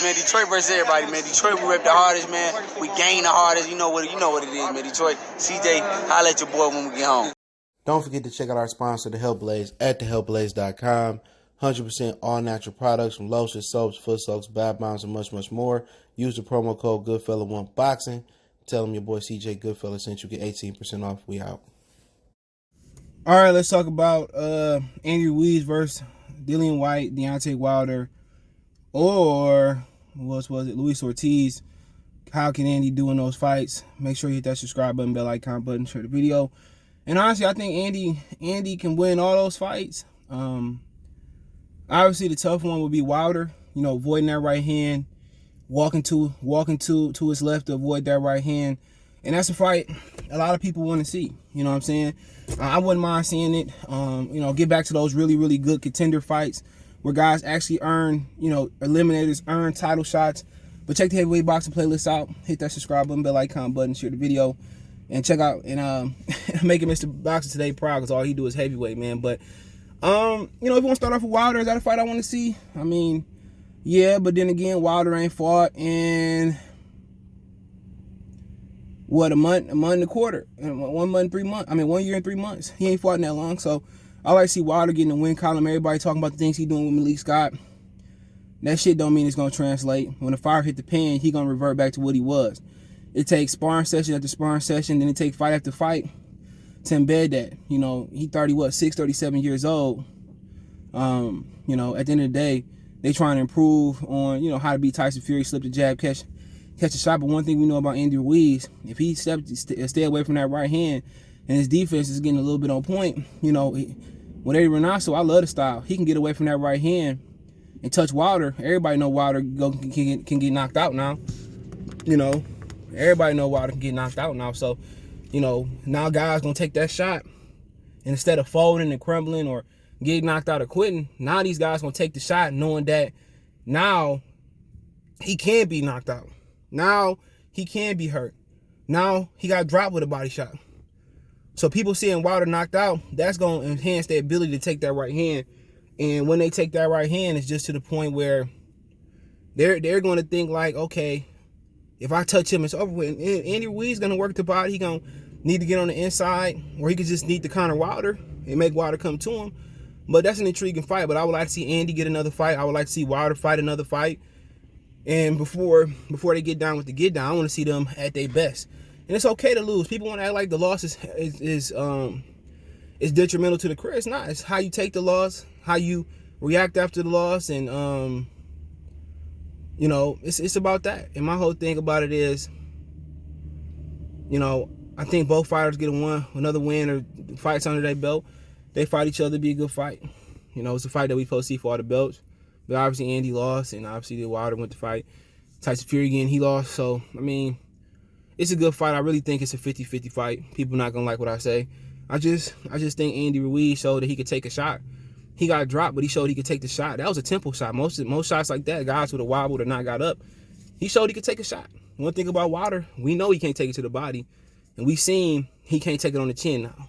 man. Detroit versus everybody, man. Detroit, we rep the hardest, man. We gain the hardest. You know what it is, man. Detroit, CJ, holla at your boy when we get home. Don't forget to check out our sponsor, The Health Blaze, at thehealthblaze.com. 100% all natural products from lotions, soaps, foot soaks, bath bombs, and much, much more. Use the promo code Goodfella1Boxing. Tell them your boy CJ Goodfella sent you. Get 18% off. We out. All right, let's talk about Andy Ruiz versus Dillian Whyte, Deontay Wilder, or what was it, Luis Ortiz. How can Andy do in those fights? Make sure you hit that subscribe button, bell icon button, share the video. And honestly, I think Andy can win all those fights. Obviously, the tough one would be Wilder. You know, avoiding that right hand, walking to his left to avoid that right hand. And that's a fight a lot of people want to see. You know what I'm saying? I wouldn't mind seeing it. You know, get back to those really, really good contender fights where guys actually earn, you know, eliminators earn title shots. But check the heavyweight boxing playlist out. Hit that subscribe button, bell icon button, share the video, and check out and making Mr. Boxer Today proud because all he do is heavyweight, man. But you know, if you want to start off with Wilder, is that a fight I want to see? I mean, yeah, but then again, Wilder ain't fought in what, a month and a quarter, 1 month, 3 months. I mean, 1 year and 3 months. He ain't fought in that long, so I like to see Wilder getting the win column. Everybody talking about the things he doing with Malik Scott. That shit don't mean it's gonna translate. When the fire hit the pan, he gonna revert back to what he was. It takes sparring session after sparring session, then it takes fight after fight to embed that. You know, he 37 years old. You know, at the end of the day, they trying to improve on, you know, how to beat Tyson Fury, slip the jab, catch a shot. But one thing we know about Andy Ruiz, if he stay away from that right hand and his defense is getting a little bit on point, you know, with Eddie Renato, I love the style. He can get away from that right hand and touch Wilder. Everybody know Wilder can get knocked out now. You know, everybody know Wilder can get knocked out now. So, you know, now guys gonna take that shot, and instead of folding and crumbling or getting knocked out or quitting, now these guys gonna take the shot knowing that now he can be knocked out. Now he can be hurt. Now he got dropped with a body shot. So people seeing Wilder knocked out, that's gonna enhance their ability to take that right hand. And when they take that right hand, it's just to the point where they're going to think like, okay, if I touch him, it's over with. And Andy Ruiz going to work the body. He going to need to get on the inside, or he could just need to counter Wilder and make Wilder come to him. But that's an intriguing fight. But I would like to see Andy get another fight. I would like to see Wilder fight another fight. And before they get down with the get down, I want to see them at their best. And it's okay to lose. People want to act like the loss is detrimental to the career. It's not. It's how you take the loss, how you react after the loss, and you know, it's about that. And my whole thing about it is, you know, I think both fighters get another win or fights under their belt. They fight each other to be a good fight. You know, it's a fight that we supposed to see for all the belts. But obviously Andy lost, and obviously Wilder went to fight Tyson Fury again. He lost. So I mean, it's a good fight. I really think it's a 50-50 fight. People not gonna like what I say. I just think Andy Ruiz showed that he could take a shot. He got dropped, but he showed he could take the shot. That was a tempo shot. Most shots like that, guys would have wobbled or not got up. He showed he could take a shot. One thing about Wilder, we know he can't take it to the body, and we seen he can't take it on the chin now.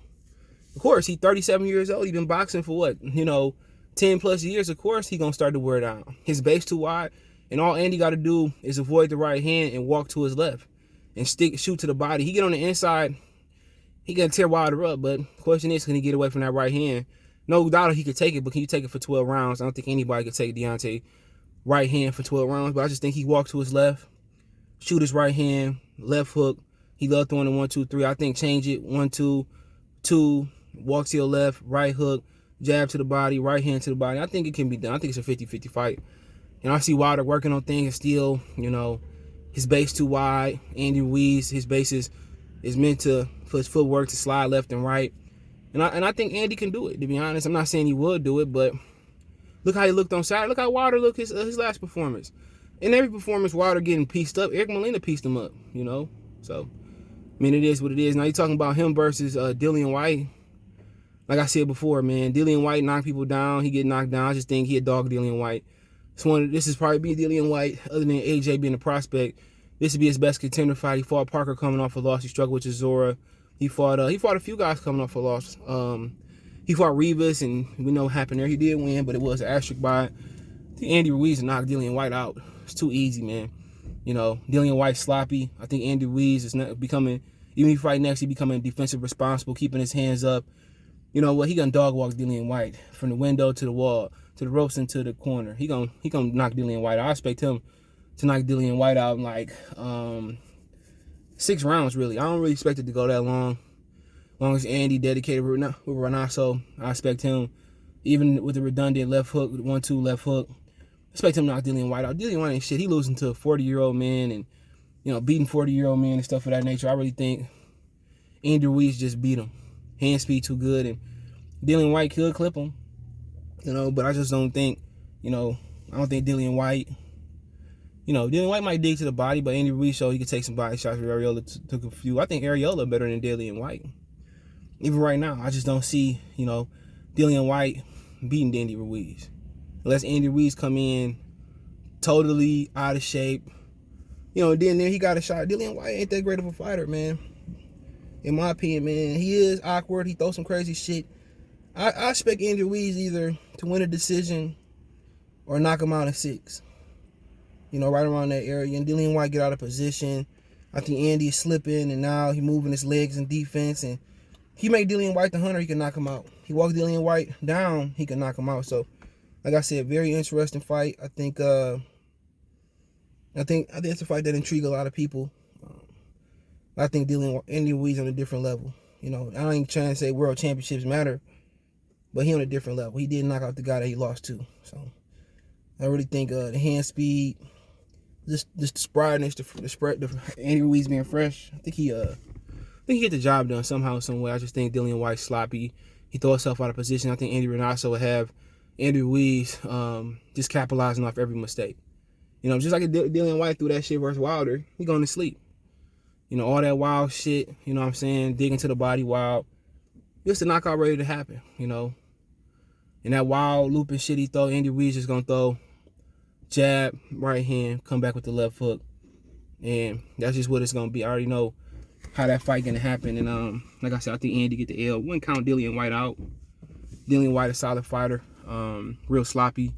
Of course, he's 37 years old. He's been boxing for what, 10 plus years. Of course, he gonna start to wear down. His base too wide, and all Andy got to do is avoid the right hand and walk to his left and shoot to the body. He get on the inside, he gonna tear Wilder up. But the question is, can he get away from that right hand? No doubt he could take it, but can you take it for 12 rounds? I don't think anybody could take Deontay right hand for 12 rounds, but I just think he walked to his left, shoot his right hand, left hook. He loved throwing the 1, 2, 3. I think change it, 1, 2, 2, walk to your left, right hook, jab to the body, right hand to the body. I think it can be done. I think it's a 50-50 fight. And I see Wilder working on things and still, his base too wide. Andy Ruiz, his base is meant for his footwork to slide left and right. And I think Andy can do it, to be honest. I'm not saying he would do it, but look how he looked on Saturday. Look how Wilder looked his last performance. In every performance, Wilder getting pieced up. Eric Molina pieced him up, So, I mean, it is what it is. Now, you're talking about him versus Dillian Whyte. Like I said before, man, Dillian Whyte knocked people down. He get knocked down. I just think he a dog Dillian Whyte. This is probably be Dillian Whyte, other than AJ being a prospect. This would be his best contender fight. He fought Parker coming off a loss. He struggled with Chisora. He fought a few guys coming off a loss. He fought Ruiz, and we know what happened there. He did win, but it was an asterisk by it. I think Andy Ruiz knocked Dillian Whyte out. It's too easy, man. You know, Dillian Whyte sloppy. I think Andy Ruiz is not becoming, even if he fight next, he becoming defensive responsible, keeping his hands up. You know what? He gonna dog walk Dillian Whyte from the window to the wall, to the ropes and to the corner. He gonna knock Dillian Whyte out. I expect him to knock Dillian Whyte out in like 6 rounds, really. I don't really expect it to go that long. As long as Andy dedicated with Renato, I expect him, even with the redundant left hook, 1-2 left hook, I expect him to knock Dillian Whyte out. Dillian Whyte ain't shit. He losing to a 40-year-old man and, you know, beating 40-year-old men and stuff of that nature. I really think Andy Ruiz just beat him. Hand speed too good, and Dillian Whyte could clip him, you know, but I just don't think, you know, I don't think Dillian Whyte, you know, Dillian Whyte might dig to the body, but Andy Ruiz showed he could take some body shots. Areola took a few. I think Areola better than Dillian Whyte. Even right now, I just don't see, you know, Dillian Whyte beating Andy Ruiz. Unless Andy Ruiz come in totally out of shape. You know, then he got a shot. Dillian Whyte ain't that great of a fighter, man. In my opinion, man. He is awkward. He throws some crazy shit. I expect Andy Ruiz either to win a decision or knock him out in 6. You know, right around that area. And Dillian Whyte get out of position. I think Andy is slipping, and now he moving his legs in defense, and he make Dillian Whyte the hunter, he can knock him out. He walks Dillian Whyte down, he can knock him out. So, like I said, very interesting fight. I think it's a fight that intrigues a lot of people. I think Andy Ruiz on a different level. You know, I ain't trying to say world championships matter, but he on a different level. He did knock out the guy that he lost to. So, I really think the hand speed, just the sprightness, the Andy Ruiz being fresh. I think he get the job done somehow, some way. I just think Dillian Whyte sloppy. He throw himself out of position. I think Andy Renato would have Andy Ruiz just capitalizing off every mistake. You know, just like Dillian Whyte threw that shit versus Wilder, he going to sleep. You know, all that wild shit, you know what I'm saying, digging to the body wild. Just a knockout ready to happen, you know. And that wild looping shit he throw, Andy Ruiz just going to throw jab, right hand, come back with the left hook. And that's just what it's going to be. I already know how that fight gonna happen, and like I said, I think Andy get the L. Wouldn't count Dillian Whyte out. Dillian Whyte a solid fighter, real sloppy,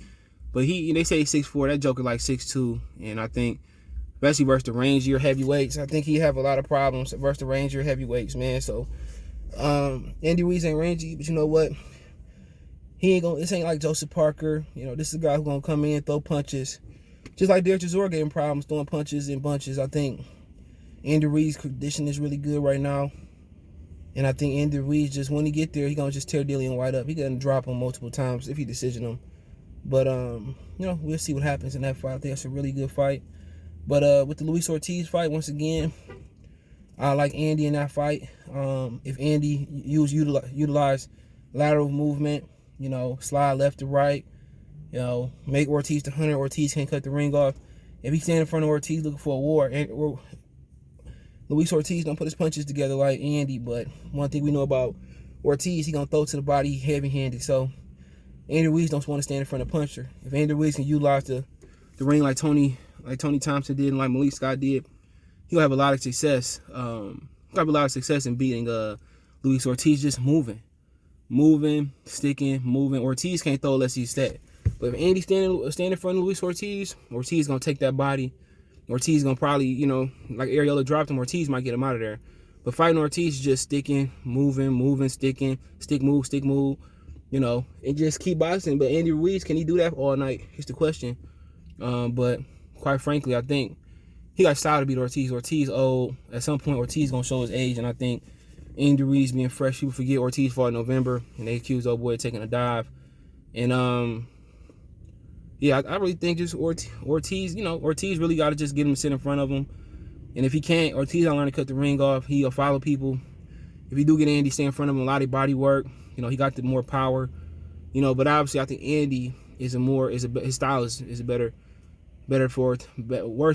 but they say he's 6'4", that joker like 6'2", and I think especially versus the rangier heavyweights, I think he have a lot of problems versus the rangier heavyweights, man. So Andy Ruiz ain't rangy, but you know what? He ain't gonna. This ain't like Joseph Parker. You know, this is a guy who's gonna come in, throw punches, just like Derek Chisora getting problems throwing punches in bunches. I think Andy Ruiz's condition is really good right now. And I think Andy Ruiz, just when he get there, he going to just tear Dillian Whyte up. He going to drop him multiple times if he decision him. But, you know, we'll see what happens in that fight. I think that's a really good fight. But with the Luis Ortiz fight, once again, I like Andy in that fight. If Andy utilize lateral movement, you know, slide left to right, you know, make Ortiz the hunter, Ortiz can't cut the ring off. If he stand in front of Ortiz looking for a war, Luis Ortiz don't put his punches together like Andy, but one thing we know about Ortiz, he gonna throw to the body heavy-handed. So Andy Ruiz don't want to stand in front of puncher. If Andy Ruiz can utilize the ring like Tony Thompson did and like Malik Scott did, he'll have a lot of success. In beating Luis Ortiz, just moving, sticking, moving. Ortiz can't throw unless he's set. But if Andy stand in front of Luis Ortiz, Ortiz gonna take that body. Ortiz gonna probably, you know, like Areola dropped him, Ortiz might get him out of there. But fighting Ortiz, just sticking, moving, sticking, stick, move, you know, and just keep boxing. But Andy Ruiz, can he do that all night? Here's the question. But quite frankly, I think he got style to beat Ortiz. Ortiz old. At some point, Ortiz gonna show his age, and I think Andy Ruiz being fresh, people forget Ortiz fought in November, and they accused old boy of taking a dive. And yeah, I really think just Ortiz, you know, Ortiz really got to just get him to sit in front of him. And if he can't, Ortiz don't learn to cut the ring off. He'll follow people. If he do get Andy stay in front of him, a lot of body work. You know, he got the more power. You know, but obviously I think Andy his style is worse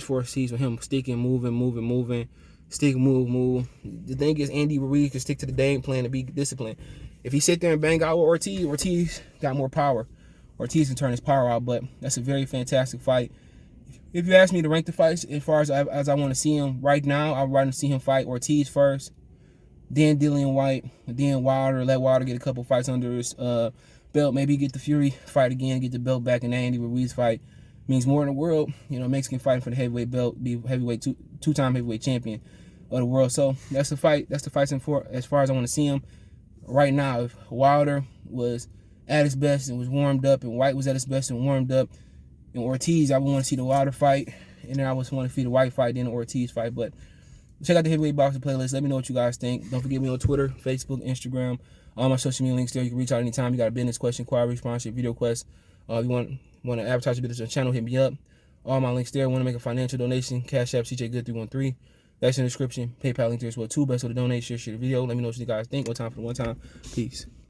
for Ortiz with him sticking, moving, stick, move. The thing is, Andy Ruiz can stick to the game plan to be disciplined. If he sit there and bang out with Ortiz got more power. Ortiz can turn his power out, but that's a very fantastic fight. If you ask me to rank the fights as far as I want to see him right now, I'd rather see him fight Ortiz first, then Dillian Whyte, then Wilder. Let Wilder get a couple fights under his belt. Maybe get the Fury fight again, get the belt back, and the Andy Ruiz fight means more in the world. You know, Mexican fighting for the heavyweight belt, be heavyweight two-time heavyweight champion of the world. So that's the fight. That's the fights for as far as I want to see him. Right now, if Wilder was at his best and was warmed up, and Whyte was at his best and warmed up, and Ortiz, I would want to see the Wilder fight, and then I would want to see the Whyte fight, then the Ortiz fight. But check out the Heavyweight Boxing playlist. Let me know what you guys think. Don't forget me on Twitter, Facebook, Instagram, all my social media links there. You can reach out anytime. You got a business question, inquiry, sponsorship, video request. If you want to advertise your business on the channel, hit me up. All my links there. Want to make a financial donation? Cash App, CJ Good 313. That's in the description. PayPal link there as well too. Best way to donate. Share the video. Let me know what you guys think. One time for the one time. Peace.